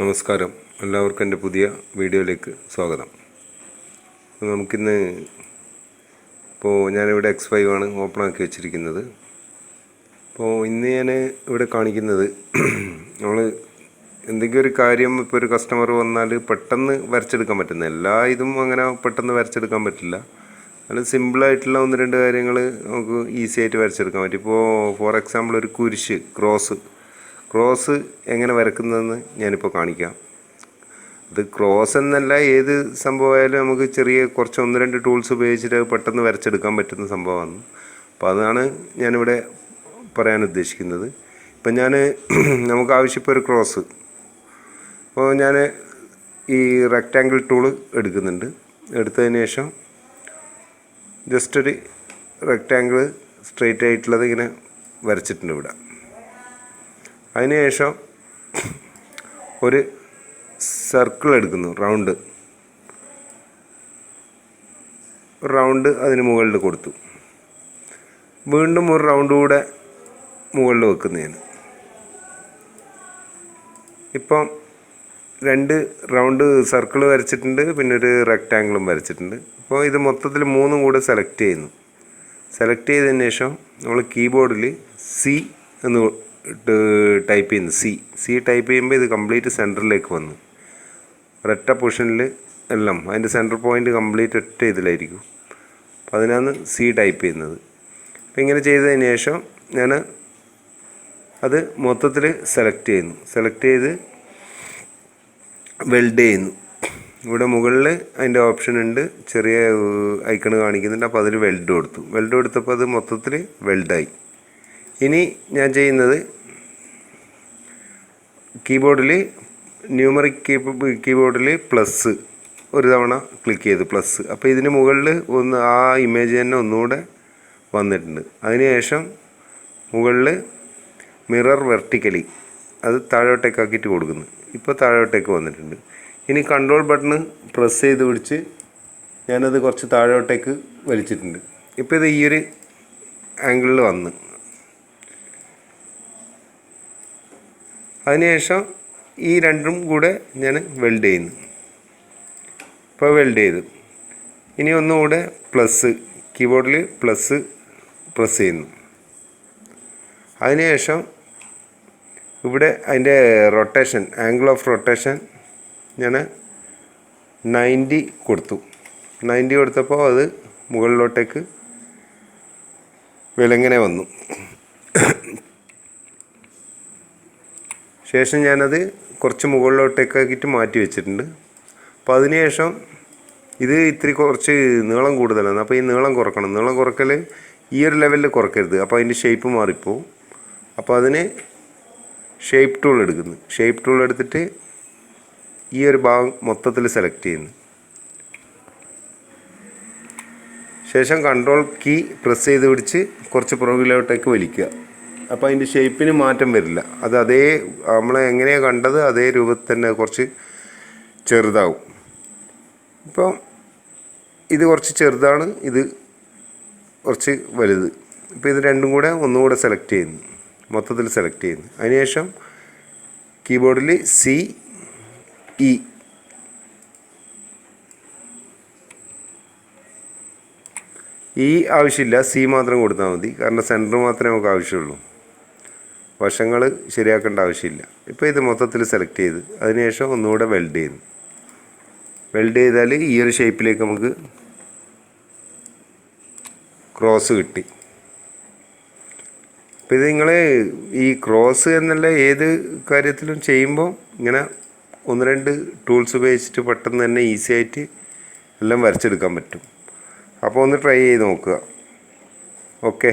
നമസ്കാരം, എല്ലാവർക്കും എൻ്റെ പുതിയ വീഡിയോയിലേക്ക് സ്വാഗതം. നമുക്കിന്ന് ഞാനിവിടെ X5 ആണ് ഓപ്പൺ ആക്കി വെച്ചിരിക്കുന്നത്. ഇന്ന് ഞാൻ ഇവിടെ കാണിക്കുന്നത് നമ്മൾ എന്തെങ്കിലും ഒരു കാര്യം ഇപ്പോൾ ഒരു കസ്റ്റമർ വന്നാൽ പെട്ടെന്ന് വരച്ചെടുക്കാൻ പറ്റുന്ന എല്ലാ ഇതും അങ്ങനെ പെട്ടെന്ന് വരച്ചെടുക്കാൻ പറ്റില്ല. അത് സിമ്പിളായിട്ടുള്ള ഒന്ന് രണ്ട് കാര്യങ്ങൾ നമുക്ക് ഈസി ആയിട്ട് വരച്ചെടുക്കാൻ പറ്റും. ഫോർ എക്സാമ്പിൾ ഒരു കുരിശ്, ക്രോസ് എങ്ങനെ വരക്കുന്നതെന്ന് ഞാനിപ്പോൾ കാണിക്കാം. അത് ക്രോസ് എന്നല്ല, ഏത് സംഭവമായാലും നമുക്ക് കുറച്ച് ഒന്ന് രണ്ട് ടൂൾസ് ഉപയോഗിച്ചിട്ട് പെട്ടെന്ന് വരച്ചെടുക്കാൻ പറ്റുന്ന സംഭവമാണ്. അപ്പോൾ അതാണ് ഞാനിവിടെ പറയാൻ ഉദ്ദേശിക്കുന്നത്. നമുക്ക് ആവശ്യപ്പോൾ ഒരു ക്രോസ്, ഞാൻ ഈ റെക്റ്റാങ്കിൾ ടൂള് എടുക്കുന്നുണ്ട്. എടുത്തതിന് ശേഷം ജസ്റ്റ് ഒരു റെക്റ്റാങ്കിൾ സ്ട്രെയിറ്റ് ആയിട്ടുള്ളത് ഇങ്ങനെ വരച്ചിട്ടുണ്ട് ഇവിടെ. അതിനുശേഷം ഒരു സർക്കിൾ എടുക്കുന്നു, റൗണ്ട് അതിന് മുകളിൽ കൊടുത്തു. വീണ്ടും ഒരു റൗണ്ട് കൂടെ മുകളിൽ വെക്കുന്നതാണ്. ഇപ്പം രണ്ട് റൗണ്ട് സർക്കിൾ വരച്ചിട്ടുണ്ട്, പിന്നെ ഒരു റെക്റ്റാങ്കിളും വരച്ചിട്ടുണ്ട്. അപ്പോൾ ഇത് മൊത്തത്തിൽ മൂന്നും കൂടെ സെലക്ട് ചെയ്തതിന് ശേഷം നമ്മൾ കീബോർഡിൽ സി എന്ന് ടൈപ്പ് ചെയ്യുന്നു. സി ടൈപ്പ് ചെയ്യുമ്പോൾ ഇത് കംപ്ലീറ്റ് സെൻറ്ററിലേക്ക് വന്നു. ഒരൊറ്റ പൊസിഷനിൽ എല്ലാം അതിൻ്റെ സെൻറ്റർ പോയിൻ്റ് കംപ്ലീറ്റ് ഒറ്റ ഇതിലായിരിക്കും. അപ്പോൾ അതിനാണ് സി ടൈപ്പ് ചെയ്യുന്നത്. അപ്പോൾ ഇങ്ങനെ ചെയ്തതിന് ശേഷം ഞാൻ അത് മൊത്തത്തിൽ സെലക്ട് ചെയ്ത് വെൽഡ് ചെയ്യുന്നു. ഇവിടെ മുകളിൽ അതിൻ്റെ ഓപ്ഷൻ ഉണ്ട്, ചെറിയ ഐക്കൺ കാണിക്കുന്നുണ്ട്. അപ്പോൾ അതിൽ വെൽഡ് കൊടുത്തപ്പോൾ അത് മൊത്തത്തിൽ വെൽഡായി. ഇനി ഞാൻ ചെയ്യുന്നത് കീബോർഡിൽ പ്ലസ് ഒരു തവണ ക്ലിക്ക് ചെയ്ത് പ്ലസ്. അപ്പോൾ ഇതിന് മുകളിൽ ആ ഇമേജ് തന്നെ ഒന്നുകൂടെ വന്നിട്ടുണ്ട്. അതിനുശേഷം മുകളിൽ മിറർ വെർട്ടിക്കലി അത് താഴോട്ടേക്കാക്കിയിട്ട് കൊടുക്കുന്നു. ഇപ്പോൾ താഴോട്ടേക്ക് വന്നിട്ടുണ്ട്. ഇനി കൺട്രോൾ ബട്ടൺ പ്രസ് ചെയ്ത് പിടിച്ച് ഞാനത് കുറച്ച് താഴോട്ടേക്ക് വലിച്ചിട്ടുണ്ട്. ഇപ്പോൾ ഇത് ഈ ഒരു ആംഗിളിൽ വന്ന്, അതിനുശേഷം ഈ രണ്ടും കൂടെ ഞാൻ വെൽഡ് ചെയ്യുന്നു. ഇപ്പോൾ വെൽഡ് ചെയ്തു. ഇനി ഒന്നുകൂടെ കീബോർഡിൽ പ്രസ് ചെയ്യുന്നു. അതിനുശേഷം ഇവിടെ അതിൻ്റെ ആംഗിൾ ഓഫ് റൊട്ടേഷൻ ഞാൻ 90 കൊടുത്തു. 90 കൊടുത്തപ്പോൾ അത് മുകളിലോട്ടേക്ക് വിലങ്ങനെ വന്നു. ശേഷം ഞാനത് കുറച്ച് മുകളിലോട്ടേക്കാക്കിയിട്ട് മാറ്റി വെച്ചിട്ടുണ്ട്. അപ്പോൾ അതിനുശേഷം ഇത് കുറച്ച് നീളം കൂടുതലാണ്. അപ്പോൾ ഈ നീളം കുറക്കണം. നീളം കുറക്കൽ ഈ ഒരു ലെവലിൽ കുറക്കരുത്, അപ്പോൾ അതിൻ്റെ ഷേപ്പ് മാറിപ്പോവും. അപ്പോൾ അതിന് ഷേപ്പ് ടൂൾ എടുക്കുന്നു. ഷേപ്പ് ടൂൾ എടുത്തിട്ട് ഈ ഒരു ഭാഗം മൊത്തത്തിൽ സെലക്ട് ചെയ്യുന്നു. ശേഷം കൺട്രോൾ കീ പ്രസ് ചെയ്ത് പിടിച്ച് കുറച്ച് പുറകിലോട്ടേക്ക് വലിക്കുക. അപ്പോൾ അതിൻ്റെ ഷേപ്പിന് മാറ്റം വരില്ല. അത് നമ്മൾ എങ്ങനെയാണ് കണ്ടത് അതേ രൂപത്തിൽ തന്നെ കുറച്ച് ചെറുതാവും. ഇപ്പോൾ ഇത് കുറച്ച് ചെറുതാണ്, ഇത് കുറച്ച് വലുത്. ഇപ്പോൾ ഇത് രണ്ടും കൂടെ ഒന്നുകൂടെ മൊത്തത്തിൽ സെലക്ട് ചെയ്യുന്നു. അതിനുശേഷം കീബോർഡിൽ ഈ ആവശ്യമില്ല, സി മാത്രം കൊടുത്താൽ മതി. കാരണം സെൻറ്റർ മാത്രമേ നമുക്ക് ആവശ്യമുള്ളൂ, വശങ്ങൾ ശരിയാക്കേണ്ട ആവശ്യമില്ല. ഇപ്പോൾ ഇത് മൊത്തത്തിൽ സെലക്ട് ചെയ്ത് അതിനുശേഷം ഒന്നുകൂടെ വെൽഡ് ചെയ്താൽ ഈ ഒരു ഷേപ്പിലേക്ക് നമുക്ക് ക്രോസ് കിട്ടി. അപ്പോൾ ഇത് നിങ്ങൾ ഈ ക്രോസ് എന്നല്ല ഏത് കാര്യത്തിലും ചെയ്യുമ്പോൾ ഇങ്ങനെ ഒന്ന് രണ്ട് ടൂൾസ് ഉപയോഗിച്ചിട്ട് പെട്ടെന്ന് തന്നെ ഈസി ആയിട്ട് എല്ലാം വരച്ചെടുക്കാൻ പറ്റും. അപ്പോൾ ഒന്ന് ട്രൈ ചെയ്ത് നോക്കുക. ഓക്കെ.